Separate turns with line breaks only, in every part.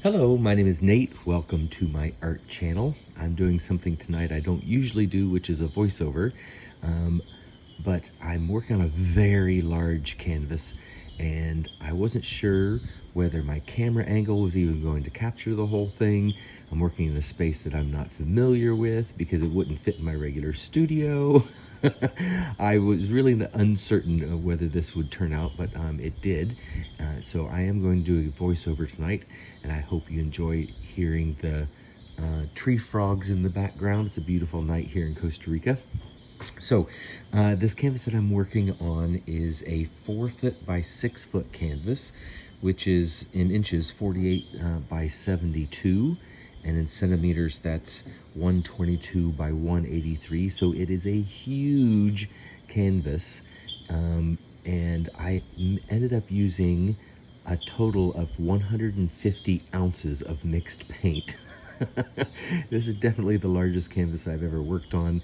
Hello, my name is Nate. Welcome to my art channel. I'm doing something tonight I don't usually do, which is a voiceover, but I'm working on a very large canvas and I wasn't sure whether my camera angle was even going to capture the whole thing. I'm working in a space that I'm not familiar with because it wouldn't fit in my regular studio. I was really uncertain of whether this would turn out, but it did. So I am going to do a voiceover tonight, and I hope you enjoy hearing the tree frogs in the background. It's a beautiful night here in Costa Rica. So this canvas that I'm working on is a 4-foot by 6-foot canvas, which is in inches 48 by 72, and in centimeters that's 122 by 183. So it is a huge canvas, and I ended up using a total of 150 ounces of mixed paint. This is definitely the largest canvas I've ever worked on,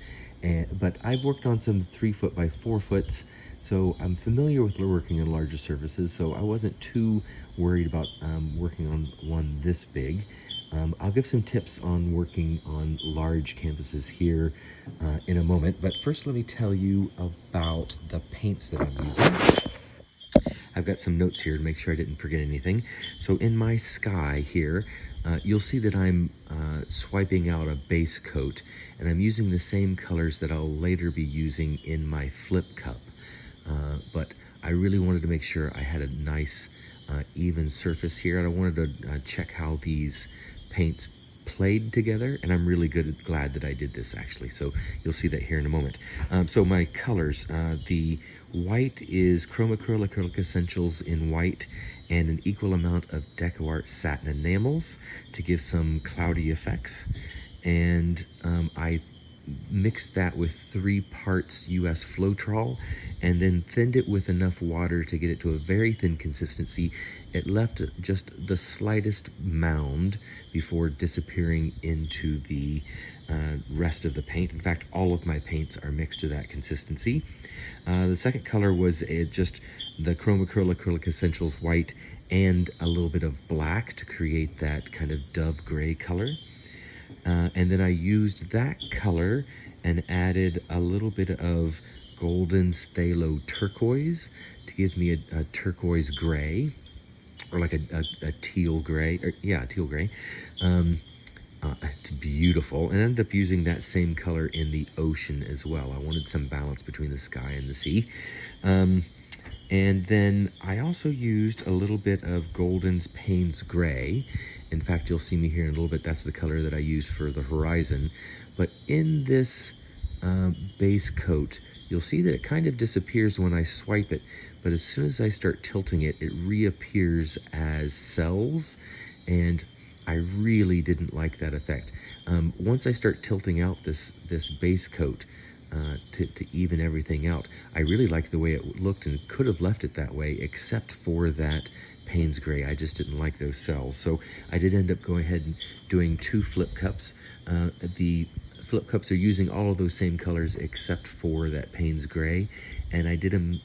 but I've worked on some 3-foot by 4-foots, so I'm familiar with working on larger surfaces, so I wasn't too worried about working on one this big. I'll give some tips on working on large canvases here in a moment, but first let me tell you about the paints that I'm using. I've got some notes here to make sure I didn't forget anything. So in my sky here, you'll see that I'm swiping out a base coat, and I'm using the same colors that I'll later be using in my flip cup. But I really wanted to make sure I had a nice even surface here, and I wanted to check how these paints played together, and I'm really glad that I did this actually, so you'll see that here in a moment. So my colors, the white is Chromacryl Acrylic Essentials in white and an equal amount of DecoArt satin enamels to give some cloudy effects, and I mixed that with 3 parts US Floetrol and then thinned it with enough water to get it to a very thin consistency. It left just the slightest mound before disappearing into the rest of the paint. In fact, all of my paints are mixed to that consistency. The second color was just the Chromacryl Acrylic Essentials white and a little bit of black to create that kind of dove gray color. And then I used that color and added a little bit of golden phthalo turquoise to give me a turquoise gray, or like a teal gray, or yeah, teal gray. It's beautiful, and I ended up using that same color in the ocean as well. I wanted some balance between the sky and the sea. And then I also used a little bit of Golden's Payne's Gray. In fact, you'll see me here in a little bit. That's the color that I used for the horizon. But in this base coat, you'll see that it kind of disappears when I swipe it. But as soon as I start tilting it, it reappears as cells. And I really didn't like that effect. Once I start tilting out this base coat to even everything out, I really liked the way it looked and could have left it that way, except for that Payne's Gray. I just didn't like those cells. So I did end up going ahead and doing 2 flip cups. The flip cups are using all of those same colors except for that Payne's Gray. And I did them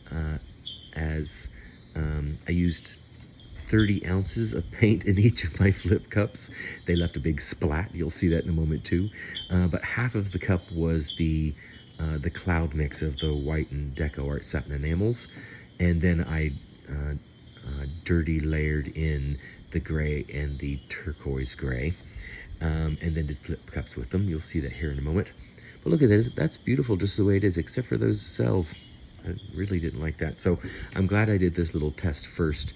I used 30 ounces of paint in each of my flip cups. They left a big splat. You'll see that in a moment too. But half of the cup was the cloud mix of the white and DecoArt satin enamels. And then I dirty layered in the gray and the turquoise gray, and then did flip cups with them. You'll see that here in a moment. But look at this, that's beautiful just the way it is, except for those cells. I really didn't like that. So I'm glad I did this little test first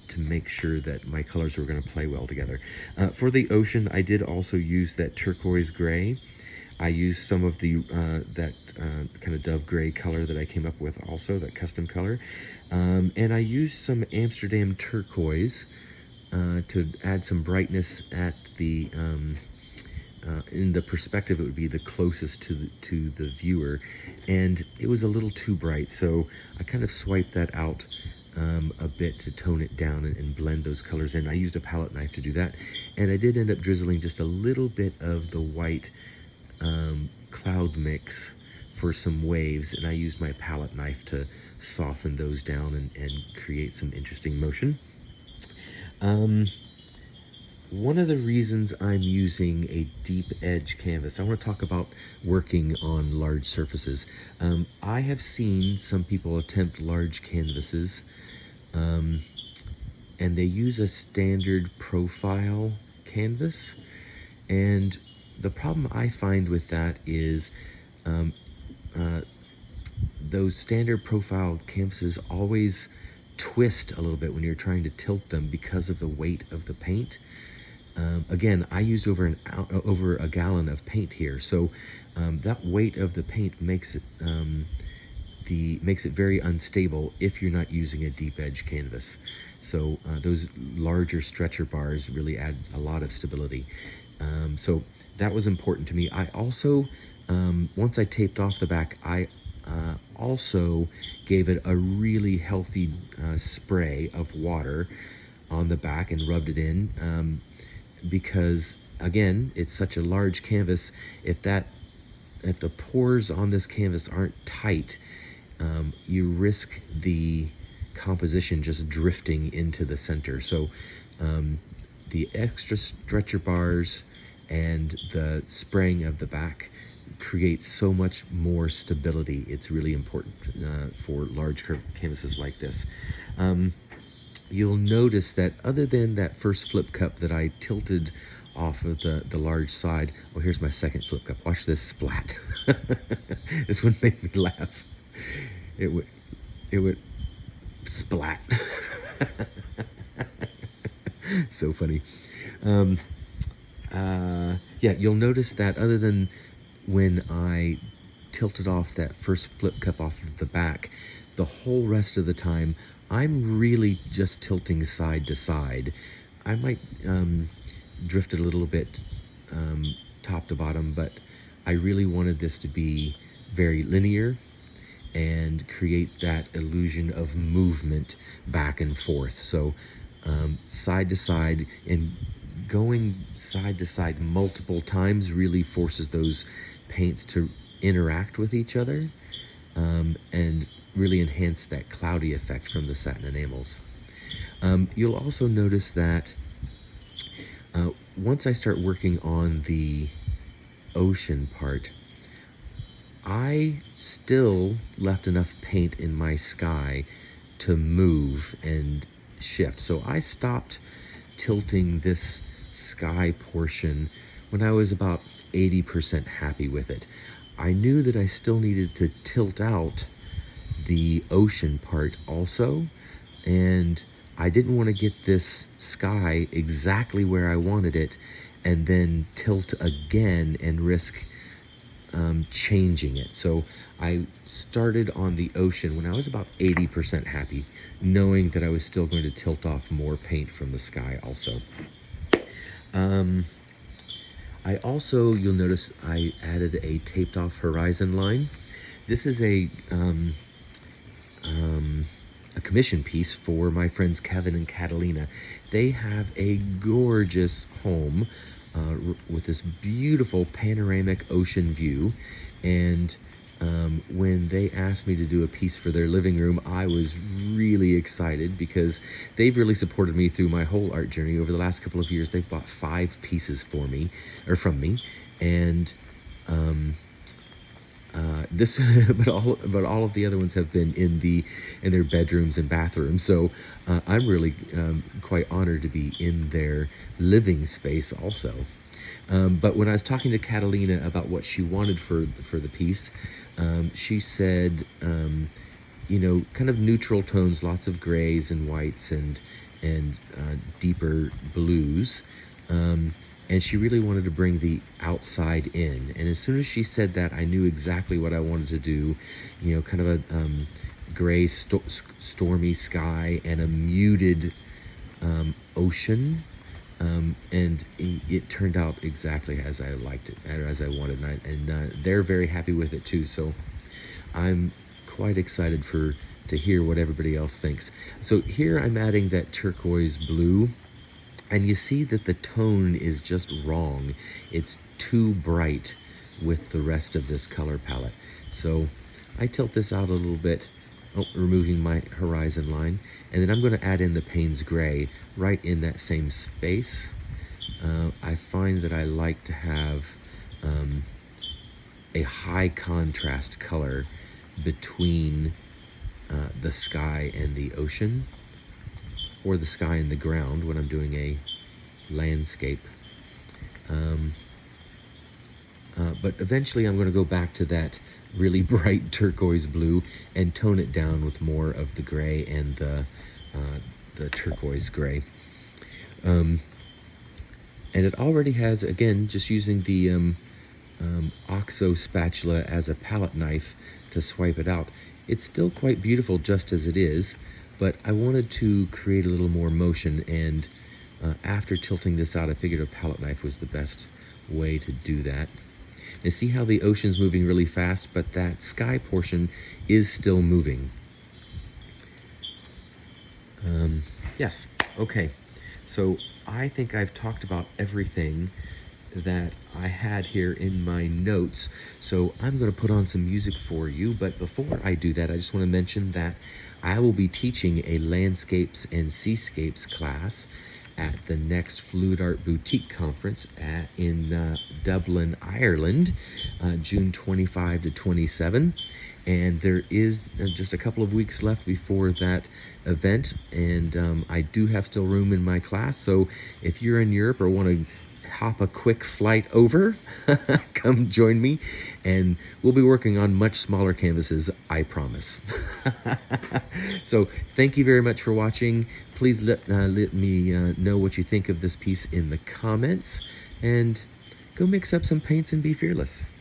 to make sure that my colors were going to play well together. For the ocean, I did also use that turquoise gray. I used some of the that kind of dove gray color that I came up with also, that custom color. And I used some Amsterdam turquoise to add some brightness at the, in the perspective it would be the closest to the viewer. And it was a little too bright, so I kind of swiped that out a bit to tone it down and blend those colors in. I used a palette knife to do that. And I did end up drizzling just a little bit of the white cloud mix for some waves, and I used my palette knife to soften those down and create some interesting motion. one of the reasons I'm using a deep edge canvas, I want to talk about working on large surfaces. I have seen some people attempt large canvases, and they use a standard profile canvas. And the problem I find with that is those standard profile canvases always twist a little bit when you're trying to tilt them because of the weight of the paint. Again, I use over a gallon of paint here, so that weight of the paint makes it very unstable if you're not using a deep edge canvas. So those larger stretcher bars really add a lot of stability. So that was important to me. I also, once I taped off the back, I also gave it a really healthy spray of water on the back and rubbed it in, because again, it's such a large canvas. If the pores on this canvas aren't tight, you risk the composition just drifting into the center. So the extra stretcher bars and the spraying of the back creates so much more stability. It's really important for large canvases like this. You'll notice that other than that first flip cup that I tilted off of the large side, oh, here's my second flip cup. Watch this splat. This would make me laugh. It would splat. So funny. Yeah, you'll notice that other than when I tilted off that first flip cup off of the back, the whole rest of the time, I'm really just tilting side to side. I might drift it a little bit top to bottom, but I really wanted this to be very linear and create that illusion of movement back and forth. So side to side, and going side to side multiple times really forces those paints to interact with each other and really enhance that cloudy effect from the satin enamels. You'll also notice that once I start working on the ocean part, I still left enough paint in my sky to move and shift. So I stopped tilting this sky portion when I was about 80% happy with it. I knew that I still needed to tilt out the ocean part also, and I didn't want to get this sky exactly where I wanted it and then tilt again and risk changing it. So I started on the ocean when I was about 80% happy, knowing that I was still going to tilt off more paint from the sky also. I also, you'll notice I added a taped off horizon line. This is a commission piece for my friends Kevin and Catalina. They have a gorgeous home with this beautiful panoramic ocean view, and when they asked me to do a piece for their living room, I was really excited because they've really supported me through my whole art journey. Over the last couple of years, they've bought 5 pieces from me, and but all of the other ones have been in their bedrooms and bathrooms. So I'm really quite honored to be in their living space also. But when I was talking to Catalina about what she wanted for the piece, she said, kind of neutral tones, lots of grays and whites and deeper blues. And she really wanted to bring the outside in. And as soon as she said that, I knew exactly what I wanted to do. Kind of a gray, stormy sky and a muted ocean. And it turned out exactly as I liked it, as I wanted, and they're very happy with it too. So I'm quite excited to hear what everybody else thinks. So here I'm adding that turquoise blue, and you see that the tone is just wrong. It's too bright with the rest of this color palette. So I tilt this out a little bit, removing my horizon line, and then I'm going to add in the Payne's Gray right in that same space, I find that I like to have a high contrast color between the sky and the ocean, or the sky and the ground when I'm doing a landscape. But eventually I'm going to go back to that really bright turquoise blue and tone it down with more of the gray and the turquoise gray. And it already has, again, just using the OXO spatula as a palette knife to swipe it out. It's still quite beautiful just as it is, but I wanted to create a little more motion, and after tilting this out, I figured a palette knife was the best way to do that. And see how the ocean's moving really fast, but that sky portion is still moving. Yes, okay. So I think I've talked about everything that I had here in my notes. So I'm going to put on some music for you. But before I do that, I just want to mention that I will be teaching a landscapes and seascapes class at the next Fluid Art Boutique Conference in Dublin, Ireland, June 25 to 27. And there is just a couple of weeks left before that event, and I do have still room in my class. So if you're in Europe or want to hop a quick flight over, come join me, and we'll be working on much smaller canvases, I promise. So thank you very much for watching. Please let me know what you think of this piece in the comments, and go mix up some paints and be fearless.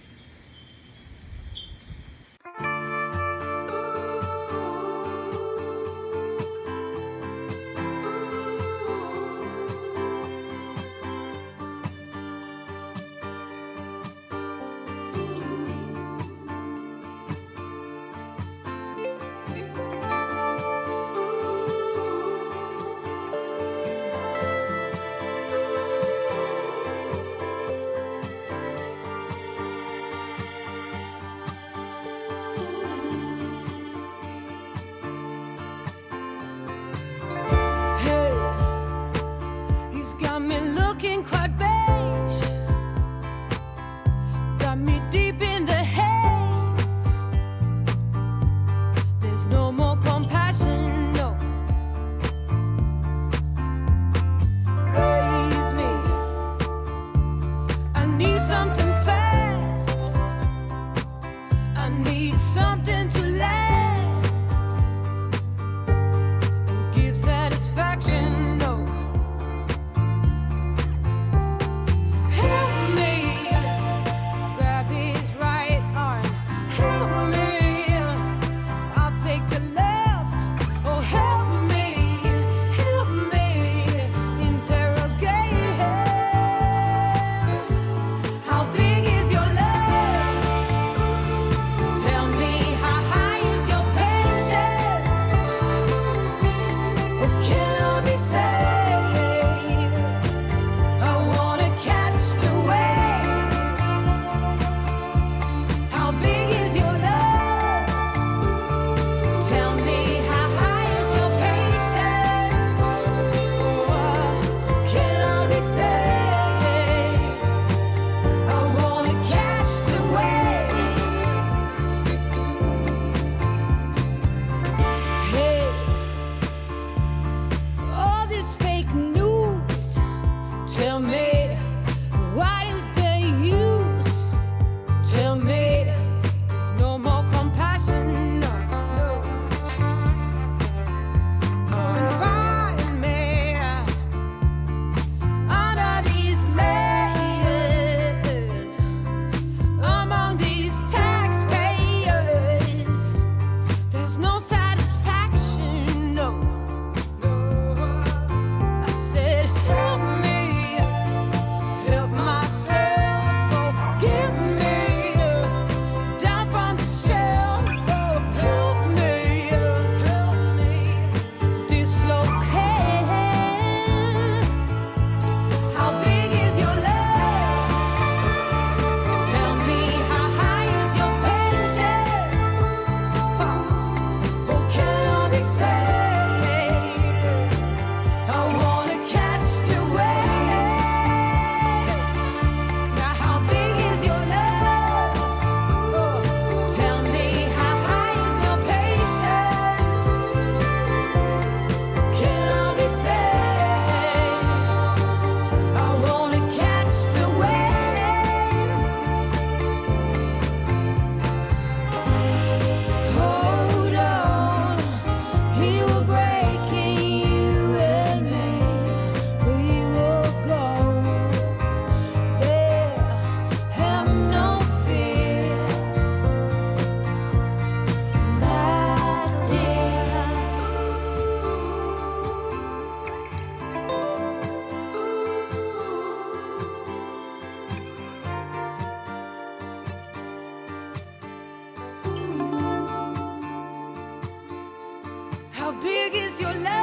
big is your love?